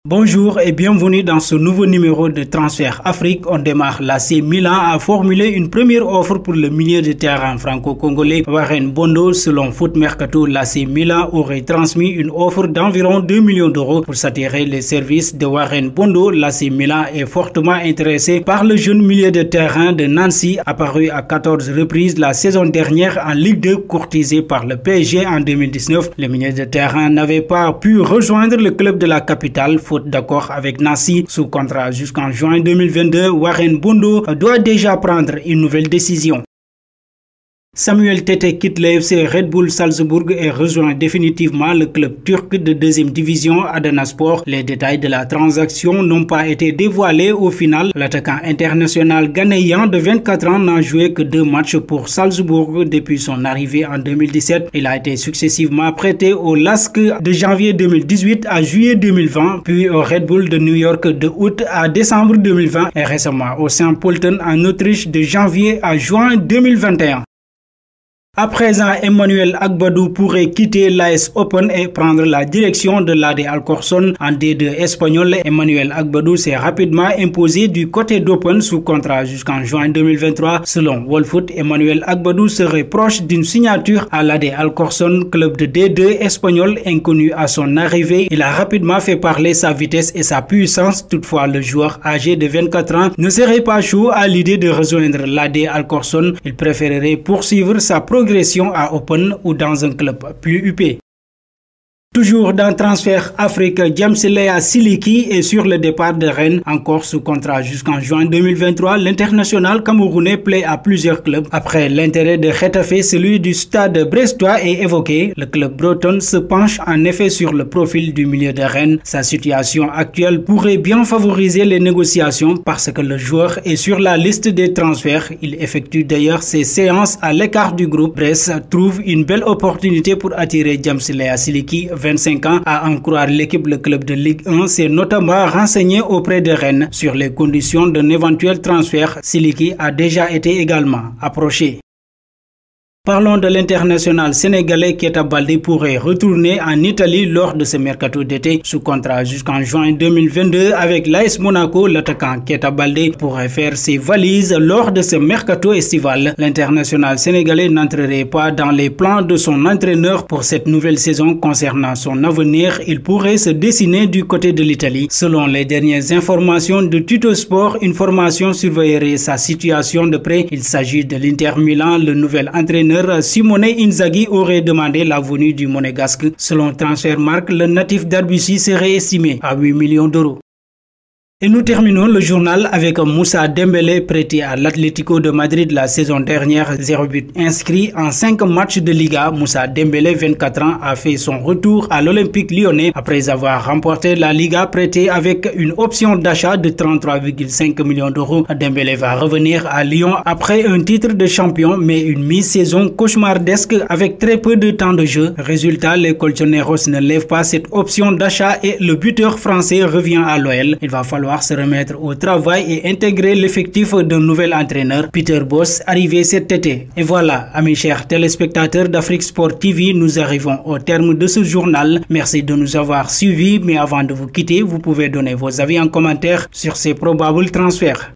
Bonjour et bienvenue dans ce nouveau numéro de Transfert Afrique. On démarre. L'AC Milan a formulé une première offre pour le milieu de terrain franco-congolais Warren Bondo. Selon Foot Mercato, l'AC Milan aurait transmis une offre d'environ 2 millions d'euros pour s'attirer les services de Warren Bondo. L'AC Milan est fortement intéressé par le jeune milieu de terrain de Nancy, apparu à 14 reprises la saison dernière en Ligue 2, courtisé par le PSG en 2019. Le milieu de terrain n'avait pas pu rejoindre le club de la capitale d'accord avec Nancy. Sous contrat jusqu'en juin 2022, Warren Bondo doit déjà prendre une nouvelle décision. Samuel Tete quitte le FC Red Bull Salzbourg et rejoint définitivement le club turc de deuxième division Adanaspor. Les détails de la transaction n'ont pas été dévoilés au final. L'attaquant international ghanéen de 24 ans n'a joué que 2 matchs pour Salzbourg depuis son arrivée en 2017. Il a été successivement prêté au LASK de janvier 2018 à juillet 2020, puis au Red Bull de New York de août à décembre 2020 et récemment au St. Pölten en Autriche de janvier à juin 2021. À présent, Emmanuel Agbadou pourrait quitter l'AS Open et prendre la direction de l'AD Alcorcón en D2 espagnol. Emmanuel Agbadou s'est rapidement imposé du côté d'Open sous contrat jusqu'en juin 2023. Selon Wallfoot, Emmanuel Agbadou serait proche d'une signature à l'AD Alcorcón, club de D2 espagnol inconnu à son arrivée. Il a rapidement fait parler sa vitesse et sa puissance. Toutefois, le joueur âgé de 24 ans ne serait pas chaud à l'idée de rejoindre l'AD Alcorcón. Il préférerait poursuivre sa progression à Open ou dans un club plus huppé. Toujours dans Transfert Afrique, James Lea Siliki est sur le départ de Rennes, encore sous contrat jusqu'en juin 2023. L'international camerounais plaît à plusieurs clubs. Après l'intérêt de Getafe, celui du Stade brestois est évoqué. Le club breton se penche en effet sur le profil du milieu de Rennes. Sa situation actuelle pourrait bien favoriser les négociations parce que le joueur est sur la liste des transferts. Il effectue d'ailleurs ses séances à l'écart du groupe. Brest trouve une belle opportunité pour attirer James Lea Siliki, 25 ans. À en croire l'équipe, le club de Ligue 1 s'est notamment renseigné auprès de Rennes sur les conditions d'un éventuel transfert. Siliki a déjà été également approché. Parlons de l'international sénégalais. Keita Baldé pourrait retourner en Italie lors de ce mercato d'été. Sous contrat jusqu'en juin 2022 avec l'AS Monaco, l'attaquant Keita Baldé pourrait faire ses valises lors de ce mercato estival. L'international sénégalais n'entrerait pas dans les plans de son entraîneur pour cette nouvelle saison. Concernant son avenir, il pourrait se dessiner du côté de l'Italie. Selon les dernières informations de Tuttosport, une formation surveillerait sa situation de près. Il s'agit de l'Inter Milan. Le nouvel entraîneur Simone Inzaghi aurait demandé la venue du Monégasque. Selon Transfermarkt, le natif d'Arbucy serait estimé à 8 millions d'euros. Et nous terminons le journal avec Moussa Dembélé, prêté à l'Atlético de Madrid la saison dernière. 0 but inscrit en 5 matchs de Liga. Moussa Dembélé, 24 ans, a fait son retour à l'Olympique lyonnais après avoir remporté la Liga, prêté avec une option d'achat de 33,5 millions d'euros. Dembélé va revenir à Lyon après un titre de champion, mais une mi-saison cauchemardesque avec très peu de temps de jeu. Résultat, les Colchoneros ne lèvent pas cette option d'achat et le buteur français revient à l'OL. Il va falloir se remettre au travail et intégrer l'effectif d'un nouvel entraîneur, Peter Bosz, arrivé cet été. Et voilà, amis chers téléspectateurs d'Afrique Sport TV, nous arrivons au terme de ce journal. Merci de nous avoir suivis, mais avant de vous quitter, vous pouvez donner vos avis en commentaire sur ces probables transferts.